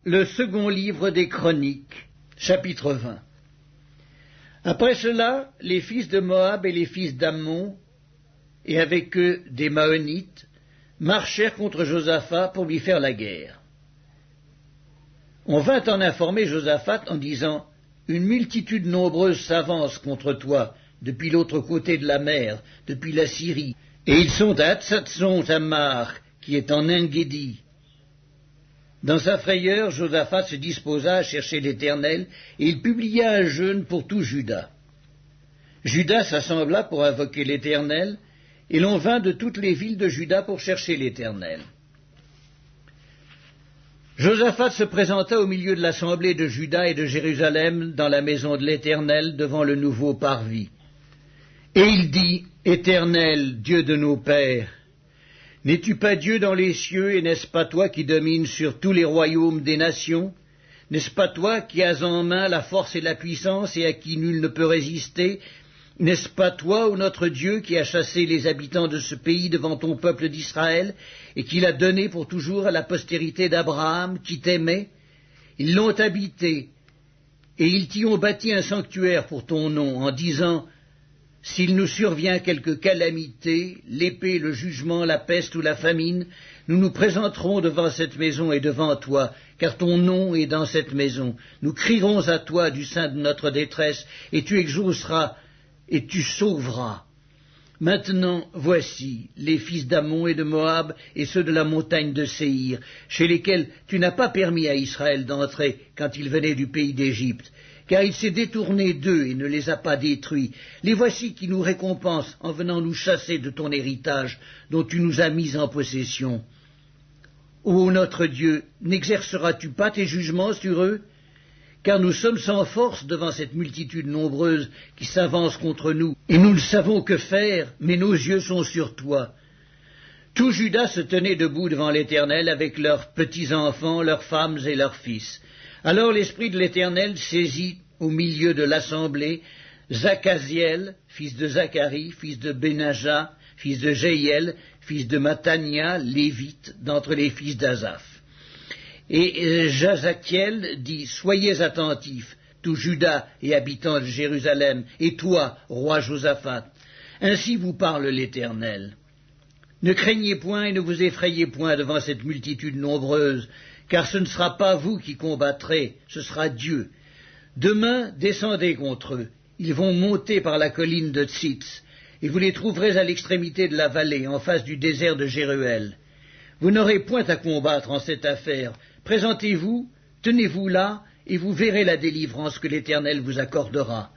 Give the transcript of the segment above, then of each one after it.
Le second livre des Chroniques, chapitre 20. Après cela, les fils de Moab et les fils d'Ammon, et avec eux des Maonites, marchèrent contre Josaphat pour lui faire la guerre. On vint en informer Josaphat en disant « Une multitude nombreuse s'avance contre toi depuis l'autre côté de la mer, depuis la Syrie, et ils sont à Hatsatzon-Tamar, qui est en En-Guédi. » Dans sa frayeur, Josaphat se disposa à chercher l'Éternel, et il publia un jeûne pour tout Juda. Juda s'assembla pour invoquer l'Éternel, et l'on vint de toutes les villes de Juda pour chercher l'Éternel. Josaphat se présenta au milieu de l'assemblée de Juda et de Jérusalem dans la maison de l'Éternel devant le nouveau parvis. Et il dit, « Éternel, Dieu de nos pères, n'es-tu pas Dieu dans les cieux, et n'est-ce pas toi qui domines sur tous les royaumes des nations? N'est-ce pas toi qui as en main la force et la puissance, et à qui nul ne peut résister? N'est-ce pas toi, ô notre Dieu, qui as chassé les habitants de ce pays devant ton peuple d'Israël, et qui l'as donné pour toujours à la postérité d'Abraham, qui t'aimait? Ils l'ont habité, et ils t'y ont bâti un sanctuaire pour ton nom, en disant, s'il nous survient quelque calamité, l'épée, le jugement, la peste ou la famine, nous nous présenterons devant cette maison et devant toi, car ton nom est dans cette maison. Nous crierons à toi du sein de notre détresse, et tu exauceras, et tu sauveras. Maintenant, voici les fils d'Ammon et de Moab, et ceux de la montagne de Séhir, chez lesquels tu n'as pas permis à Israël d'entrer quand il venait du pays d'Égypte, car il s'est détourné d'eux et ne les a pas détruits. Les voici qui nous récompensent en venant nous chasser de ton héritage, dont tu nous as mis en possession. Ô notre Dieu, n'exerceras-tu pas tes jugements sur eux? Car nous sommes sans force devant cette multitude nombreuse qui s'avance contre nous, et nous ne savons que faire, mais nos yeux sont sur toi. Tout Juda se tenait debout devant l'Éternel avec leurs petits-enfants, leurs femmes et leurs fils. Alors l'Esprit de l'Éternel saisit au milieu de l'assemblée Zachaziel, fils de Zacharie, fils de Benaja, fils de Jéhiel, fils de Mattania, lévite, d'entre les fils d'Asaph. Et Jazakiel dit, soyez attentifs, tout Juda et habitants de Jérusalem, et toi, roi Josaphat. Ainsi vous parle l'Éternel. Ne craignez point et ne vous effrayez point devant cette multitude nombreuse, car ce ne sera pas vous qui combattrez, ce sera Dieu. Demain, descendez contre eux. Ils vont monter par la colline de Tzitz, et vous les trouverez à l'extrémité de la vallée, en face du désert de Jéruel. Vous n'aurez point à combattre en cette affaire. Présentez-vous, tenez-vous là, et vous verrez la délivrance que l'Éternel vous accordera.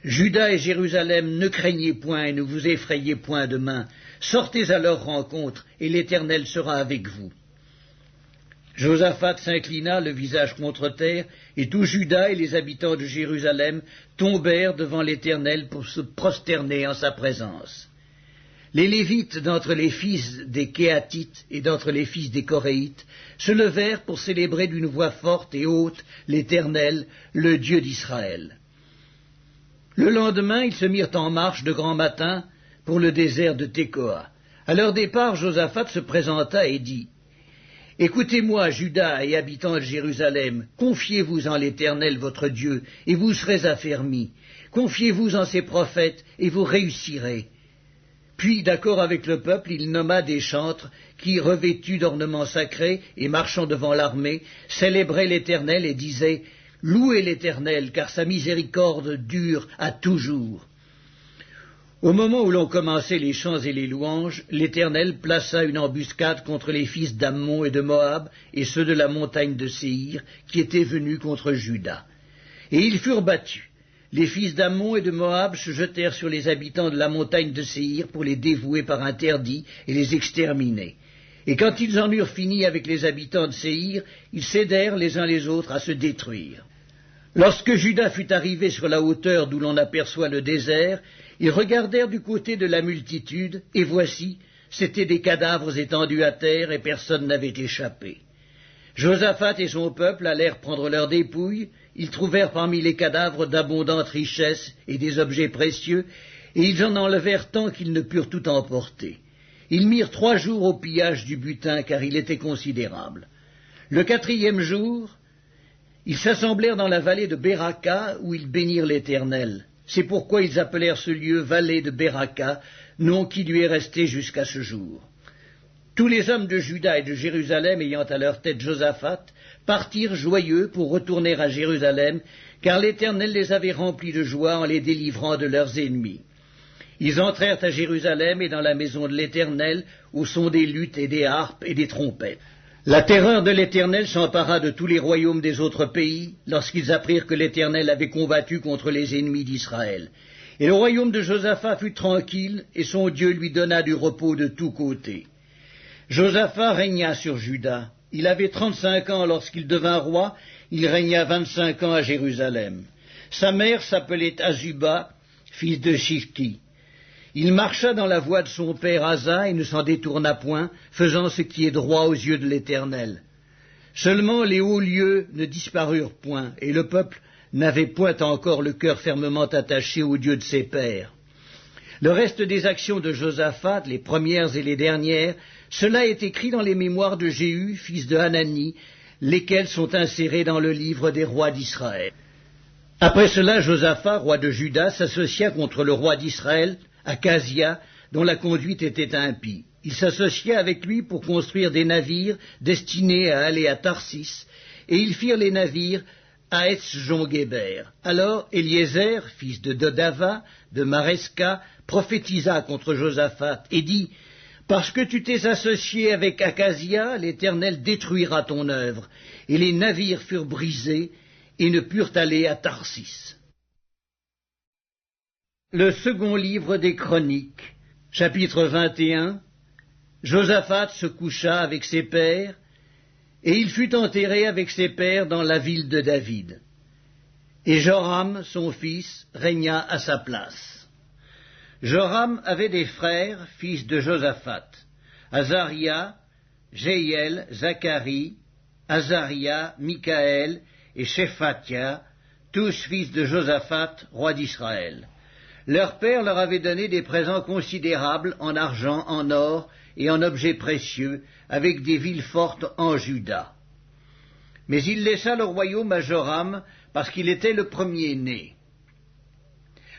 Juda et Jérusalem, ne craignez point et ne vous effrayez point demain. Sortez à leur rencontre, et l'Éternel sera avec vous. Josaphat s'inclina le visage contre terre, et tout Juda et les habitants de Jérusalem tombèrent devant l'Éternel pour se prosterner en sa présence. Les Lévites d'entre les fils des Kéatites et d'entre les fils des Coréites se levèrent pour célébrer d'une voix forte et haute l'Éternel, le Dieu d'Israël. Le lendemain, ils se mirent en marche de grand matin pour le désert de Tékoa. À leur départ, Josaphat se présenta et dit, « Écoutez-moi, Juda et habitants de Jérusalem, confiez-vous en l'Éternel votre Dieu, et vous serez affermis. Confiez-vous en ses prophètes, et vous réussirez. » Puis, d'accord avec le peuple, il nomma des chantres qui, revêtus d'ornements sacrés et marchant devant l'armée, célébraient l'Éternel et disaient « Louez l'Éternel, car sa miséricorde dure à toujours. » Au moment où l'on commençait les chants et les louanges, l'Éternel plaça une embuscade contre les fils d'Ammon et de Moab et ceux de la montagne de Séhir qui étaient venus contre Juda. Et ils furent battus. Les fils d'Ammon et de Moab se jetèrent sur les habitants de la montagne de Séhir pour les dévouer par interdit et les exterminer. Et quand ils en eurent fini avec les habitants de Séhir, ils s'aidèrent les uns les autres à se détruire. Lorsque Juda fut arrivé sur la hauteur d'où l'on aperçoit le désert, ils regardèrent du côté de la multitude, et voici, c'étaient des cadavres étendus à terre, et personne n'avait échappé. Josaphat et son peuple allèrent prendre leurs dépouilles. Ils trouvèrent parmi les cadavres d'abondantes richesses et des objets précieux, et ils en enlevèrent tant qu'ils ne purent tout emporter. Ils mirent 3 jours au pillage du butin, car il était considérable. Le 4e jour, ils s'assemblèrent dans la vallée de Béraka, où ils bénirent l'Éternel. C'est pourquoi ils appelèrent ce lieu vallée de Béraka, nom qui lui est resté jusqu'à ce jour. Tous les hommes de Juda et de Jérusalem, ayant à leur tête Josaphat, partirent joyeux pour retourner à Jérusalem, car l'Éternel les avait remplis de joie en les délivrant de leurs ennemis. Ils entrèrent à Jérusalem et dans la maison de l'Éternel, où sont des luttes et des harpes et des trompettes. La terreur de l'Éternel s'empara de tous les royaumes des autres pays, lorsqu'ils apprirent que l'Éternel avait combattu contre les ennemis d'Israël. Et le royaume de Josaphat fut tranquille, et son Dieu lui donna du repos de tous côtés. Josaphat régna sur Juda. Il avait 35 ans lorsqu'il devint roi, il régna 25 ans à Jérusalem. Sa mère s'appelait Azuba, fils de Shishki. Il marcha dans la voie de son père Asa et ne s'en détourna point, faisant ce qui est droit aux yeux de l'Éternel. Seulement les hauts lieux ne disparurent point, et le peuple n'avait point encore le cœur fermement attaché au Dieu de ses pères. Le reste des actions de Josaphat, les premières et les dernières, cela est écrit dans les mémoires de Jéhu, fils de Hanani, lesquels sont insérés dans le livre des rois d'Israël. Après cela, Josaphat, roi de Juda, s'associa contre le roi d'Israël, Akazia, dont la conduite était impie. Il s'associa avec lui pour construire des navires destinés à aller à Tarsis, et ils firent les navires à Etzjon-Guéber. Alors Eliezer, fils de Dodava, de Maresca, prophétisa contre Josaphat et dit « Parce que tu t'es associé avec Akazia, l'Éternel détruira ton œuvre. » Et les navires furent brisés et ne purent aller à Tarsis. Le second livre des Chroniques, chapitre 21. Josaphat se coucha avec ses pères, et il fut enterré avec ses pères dans la ville de David. Et Joram, son fils, régna à sa place. Joram avait des frères, fils de Josaphat, Azaria, Jéhiel, Zacharie, Azaria, Michaël et Shephatia, tous fils de Josaphat, roi d'Israël. Leur père leur avait donné des présents considérables en argent, en or et en objets précieux, avec des villes fortes en Juda. Mais il laissa le royaume à Joram, parce qu'il était le premier-né.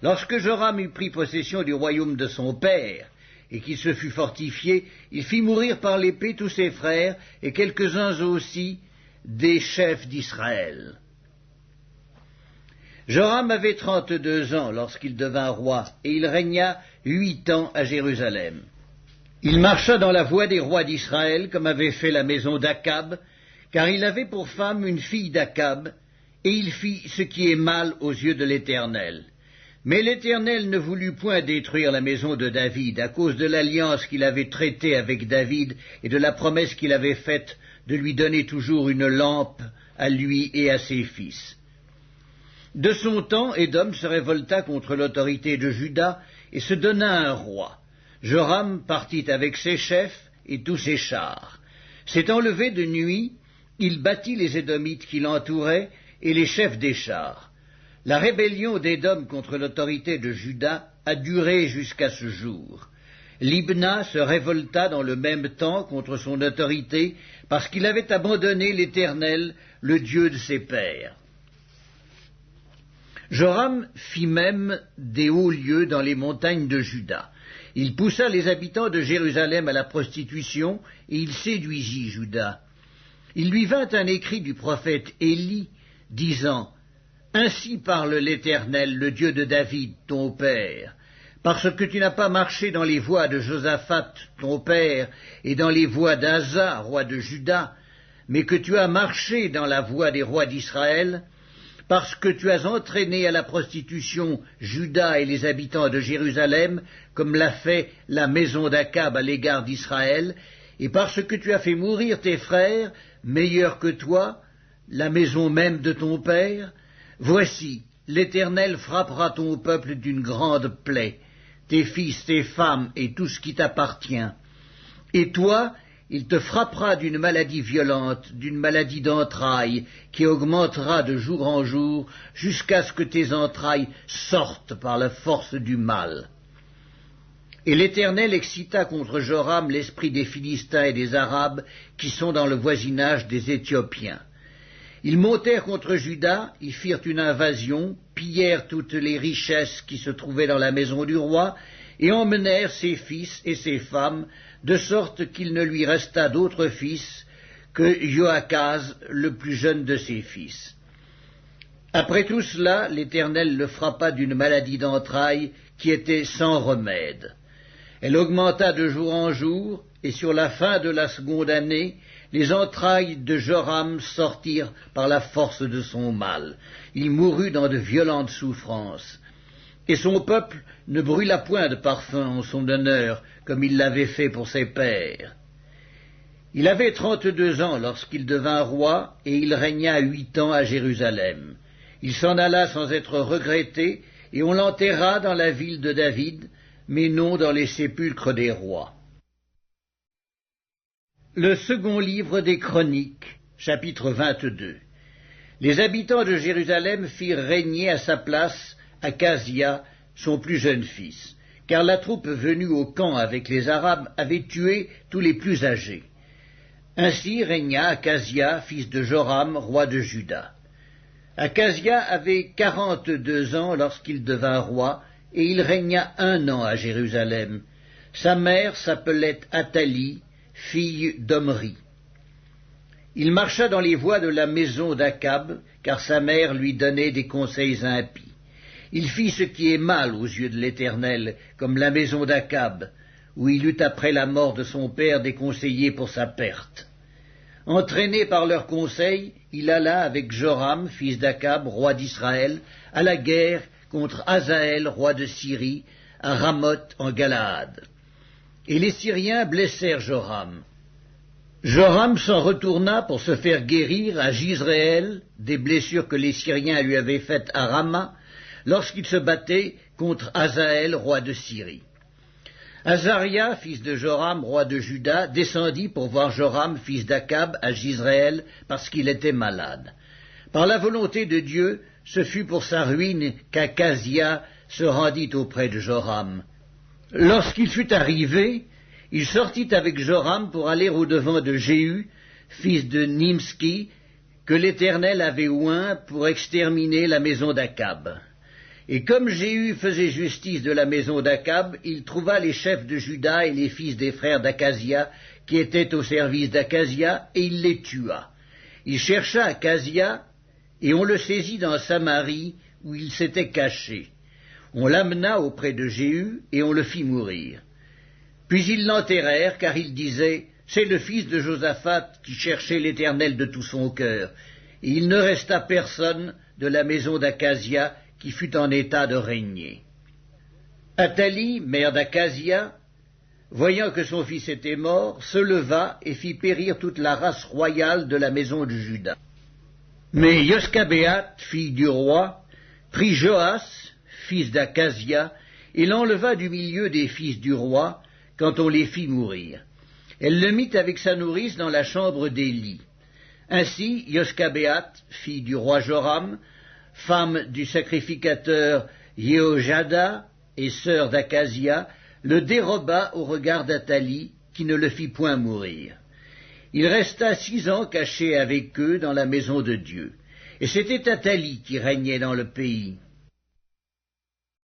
Lorsque Joram eut pris possession du royaume de son père, et qu'il se fut fortifié, il fit mourir par l'épée tous ses frères, et quelques-uns aussi des chefs d'Israël. Joram avait 32 ans lorsqu'il devint roi, et il régna 8 ans à Jérusalem. Il marcha dans la voie des rois d'Israël, comme avait fait la maison d'Akab, car il avait pour femme une fille d'Akab, et il fit ce qui est mal aux yeux de l'Éternel. Mais l'Éternel ne voulut point détruire la maison de David, à cause de l'alliance qu'il avait traitée avec David, et de la promesse qu'il avait faite de lui donner toujours une lampe à lui et à ses fils. De son temps, Édom se révolta contre l'autorité de Juda et se donna un roi. Joram partit avec ses chefs et tous ses chars. S'étant levé de nuit, il battit les Édomites qui l'entouraient et les chefs des chars. La rébellion d'Édom contre l'autorité de Juda a duré jusqu'à ce jour. Libna se révolta dans le même temps contre son autorité parce qu'il avait abandonné l'Éternel, le Dieu de ses pères. Joram fit même des hauts lieux dans les montagnes de Juda. Il poussa les habitants de Jérusalem à la prostitution et il séduisit Juda. Il lui vint un écrit du prophète Élie, disant « Ainsi parle l'Éternel, le Dieu de David, ton père, parce que tu n'as pas marché dans les voies de Josaphat, ton père, et dans les voies d'Asa, roi de Juda, mais que tu as marché dans la voie des rois d'Israël, parce que tu as entraîné à la prostitution Juda et les habitants de Jérusalem, comme l'a fait la maison d'Akab à l'égard d'Israël, et parce que tu as fait mourir tes frères, meilleurs que toi, la maison même de ton père, voici, l'Éternel frappera ton peuple d'une grande plaie, tes fils, tes femmes et tout ce qui t'appartient. Et toi, il te frappera d'une maladie violente, d'une maladie d'entrailles, qui augmentera de jour en jour, jusqu'à ce que tes entrailles sortent par la force du mal. Et l'Éternel excita contre Joram l'esprit des Philistins et des Arabes qui sont dans le voisinage des Éthiopiens. Ils montèrent contre Juda, ils firent une invasion, pillèrent toutes les richesses qui se trouvaient dans la maison du roi, et emmenèrent ses fils et ses femmes, de sorte qu'il ne lui resta d'autre fils que Joachaz, le plus jeune de ses fils. Après tout cela, l'Éternel le frappa d'une maladie d'entrailles qui était sans remède. Elle augmenta de jour en jour, et sur la fin de la seconde année, les entrailles de Joram sortirent par la force de son mal. Il mourut dans de violentes souffrances. Et son peuple ne brûla point de parfum en son honneur, comme il l'avait fait pour ses pères. Il avait 32 ans lorsqu'il devint roi, et il régna 8 ans à Jérusalem. Il s'en alla sans être regretté, et on l'enterra dans la ville de David, mais non dans les sépulcres des rois. Le second livre des Chroniques, chapitre 22. Les habitants de Jérusalem firent régner à sa place Achasia, son plus jeune fils, car la troupe venue au camp avec les Arabes avait tué tous les plus âgés. Ainsi régna Achasia, fils de Joram, roi de Juda. Achasia avait 42 ans lorsqu'il devint roi, et il régna 1 an à Jérusalem. Sa mère s'appelait Athalie, fille d'Omri. Il marcha dans les voies de la maison d'Akab, car sa mère lui donnait des conseils impies. Il fit ce qui est mal aux yeux de l'Éternel, comme la maison d'Akab, où il eut après la mort de son père des conseillers pour sa perte. Entraîné par leurs conseils, il alla avec Joram, fils d'Akab, roi d'Israël, à la guerre contre Hazaël, roi de Syrie, à Ramoth en Galaad. Et les Syriens blessèrent Joram. Joram s'en retourna pour se faire guérir à Jizréel des blessures que les Syriens lui avaient faites à Rama, lorsqu'il se battait contre Hazaël, roi de Syrie. Azaria, fils de Joram, roi de Juda, descendit pour voir Joram, fils d'Akab, à Jizréel, parce qu'il était malade. Par la volonté de Dieu, ce fut pour sa ruine qu'Achasia se rendit auprès de Joram. Lorsqu'il fut arrivé, il sortit avec Joram pour aller au-devant de Jéhu, fils de Nimski, que l'Éternel avait oint pour exterminer la maison d'Akab. Et comme Jéhu faisait justice de la maison d'Akab, il trouva les chefs de Juda et les fils des frères d'Achasia, qui étaient au service d'Achasia, et il les tua. Il chercha Achasia, et on le saisit dans Samarie, où il s'était caché. On l'amena auprès de Jéhu, et on le fit mourir. Puis ils l'enterrèrent, car ils disaient, « C'est le fils de Josaphat qui cherchait l'Éternel de tout son cœur. » Et il ne resta personne de la maison d'Achasia qui fut en état de régner. Athalie, mère d'Achasia, voyant que son fils était mort, se leva et fit périr toute la race royale de la maison de Juda. Mais Yoskabéat, fille du roi, prit Joas, fils d'Achasia, et l'enleva du milieu des fils du roi, quand on les fit mourir. Elle le mit avec sa nourrice dans la chambre d'Élie. Ainsi, Yoskabéat, fille du roi Joram, femme du sacrificateur Jéhojada et sœur d'Achasia, le déroba au regard d'Athalie, qui ne le fit point mourir. Il resta 6 ans caché avec eux dans la maison de Dieu. Et c'était Athalie qui régnait dans le pays.